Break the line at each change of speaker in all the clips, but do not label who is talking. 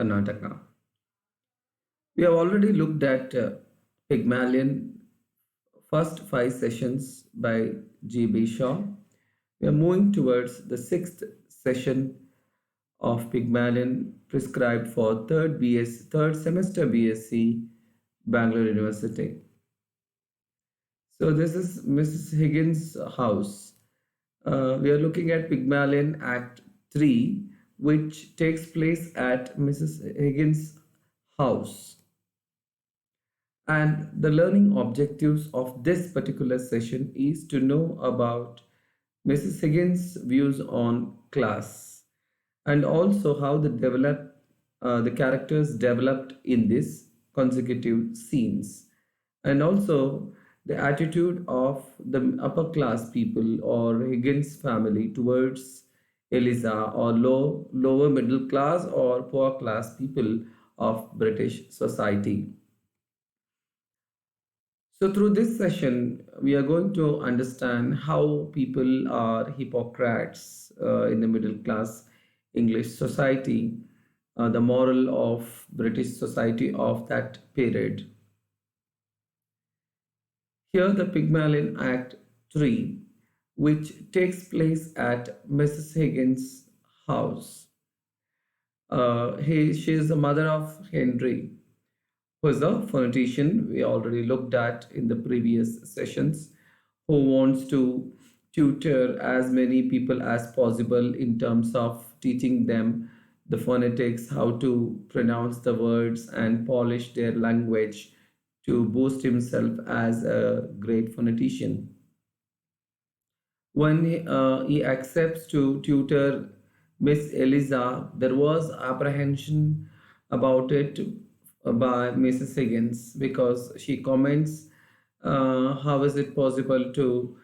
Karnataka. We have already looked at Pygmalion first five sessions by G.B. Shaw. We are moving towards the sixth session of Pygmalion prescribed for third semester BSc, Bangalore University. So this is Mrs. Higgins' house. We are looking at Pygmalion Act 3, which takes place at Mrs. Higgins' house. And the learning objectives of this particular session is to know about Mrs. Higgins' views on class and also how the characters developed in these consecutive scenes, and also the attitude of the upper class people or Higgins family towards Eliza, or lower middle class or poor class people of British society. So, through this session, we are going to understand how people are hypocrites in the middle class English society, the moral of British society of that period. Here, the Pygmalion Act 3, which takes place at Mrs. Higgins' house. She is the mother of Henry, who is a phonetician we already looked at in the previous sessions, who wants to tutor as many people as possible in terms of teaching them the phonetics, how to pronounce the words and polish their language to boost himself as a great phonetician. When he accepts to tutor Miss Eliza, there was apprehension about it by Mrs. Higgins, because she comments, how is it possible to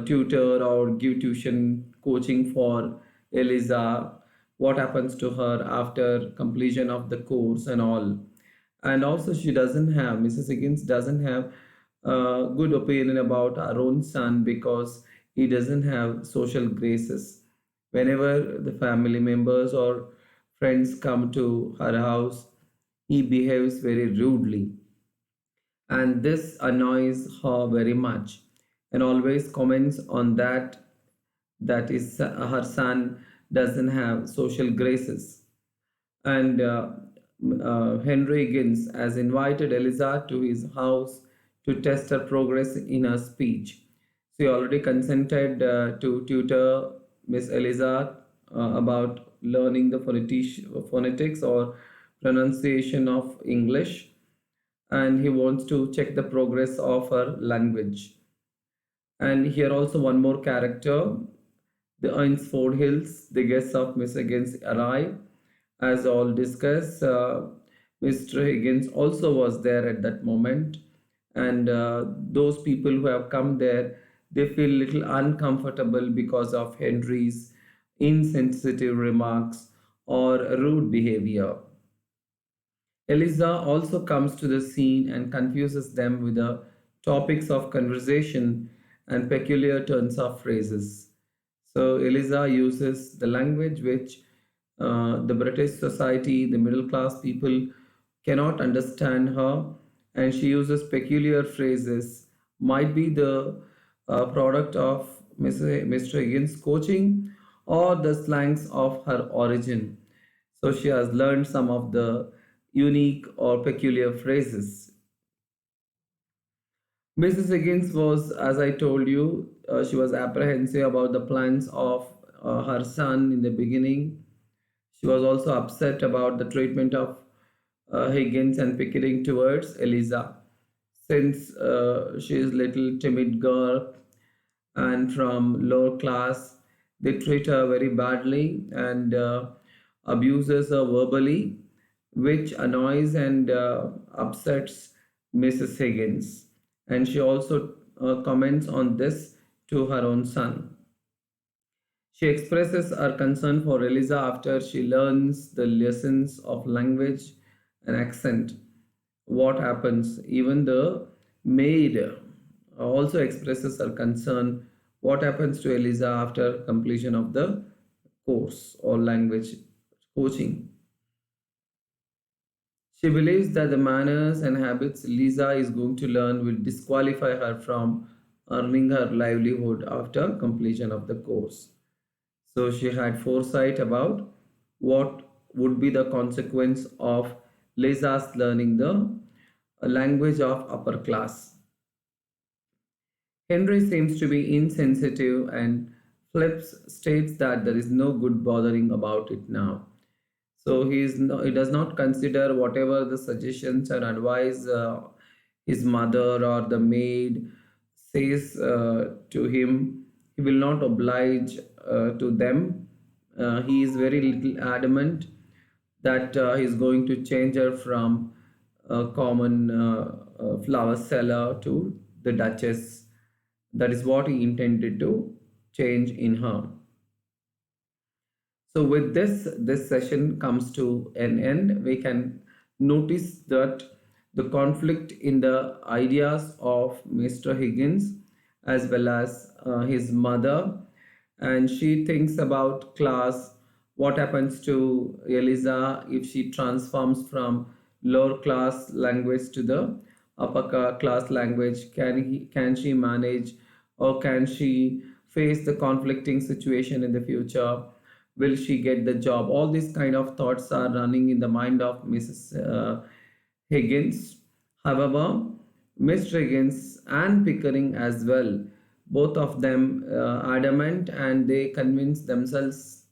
tutor or give tuition coaching for Eliza? What happens to her after completion of the course and all? And also, Mrs. Higgins doesn't have a good opinion about our own son because he doesn't have social graces. Whenever the family members or friends come to her house, he behaves very rudely, and this annoys her very much, and always comments on that is her son doesn't have social graces. And Henry Higgins has invited Eliza to his house to test her progress in her speech. She already consented to tutor Miss Eliza about learning the phonetics or pronunciation of English, and he wants to check the progress of her language. And here also one more character, the Ainsford Hills, the guests of Miss Higgins arrive. As all discussed, Mr. Higgins also was there at that moment, and those people who have come there, they feel little uncomfortable because of Henry's insensitive remarks or rude behavior. Eliza also comes to the scene and confuses them with the topics of conversation and peculiar turns of phrases. So Eliza uses the language which the British society, the middle class people cannot understand her, and she uses peculiar phrases. Might be the product of Mr. Higgins' coaching or the slangs of her origin. So she has learned some of the unique or peculiar phrases. Mrs. Higgins was, as I told you, she was apprehensive about the plans of her son in the beginning. She was also upset about the treatment of Higgins and Pickering towards Eliza, since she is little timid girl and from lower class. They treat her very badly and abuses her verbally, which annoys and upsets Mrs. Higgins. And she also comments on this to her own son. She expresses her concern for Eliza after she learns the lessons of language and accent. What happens? Even the maid also expresses her concern. What happens to Eliza after completion of the course or language coaching? She believes that the manners and habits Lisa is going to learn will disqualify her from earning her livelihood after completion of the course. So she had foresight about what would be the consequence of Lisa's learning the language of upper class. Henry seems to be insensitive and Flips states that there is no good bothering about it now. So he does not consider whatever the suggestions or advice his mother or the maid says to him. He will not oblige to them. He is very little adamant that he is going to change her from a common flower seller to the duchess. That is what he intended to change in her. So with this session comes to an end. We can notice that the conflict in the ideas of Mr. Higgins as well as his mother, and she thinks about class. What happens to Eliza if she transforms from lower class language to the upper class language? Can she manage, or can she face the conflicting situation in the future? Will she get the job? All these kind of thoughts are running in the mind of Mrs. Higgins. However, Mr. Higgins and Pickering as well, both of them adamant, and they convince themselves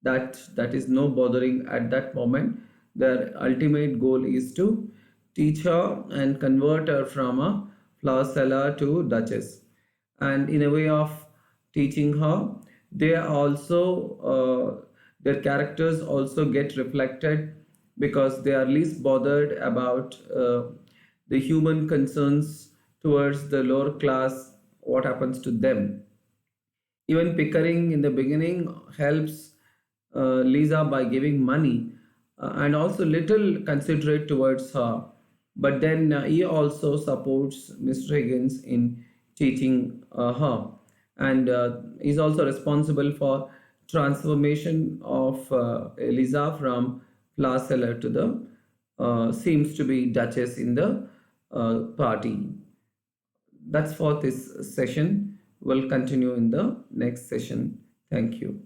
that that is no bothering at that moment. Their ultimate goal is to teach her and convert her from a flower seller to duchess. And in a way of teaching her, they also their characters also get reflected because they are least bothered about the human concerns towards the lower class, what happens to them. Even Pickering in the beginning helps Lisa by giving money and also little considerate towards her. But then he also supports Mr. Higgins in teaching her, and is also responsible for transformation of Lisa from flower seller to the seems to be duchess in the party. That's for this session. We'll continue in the next session. Thank you.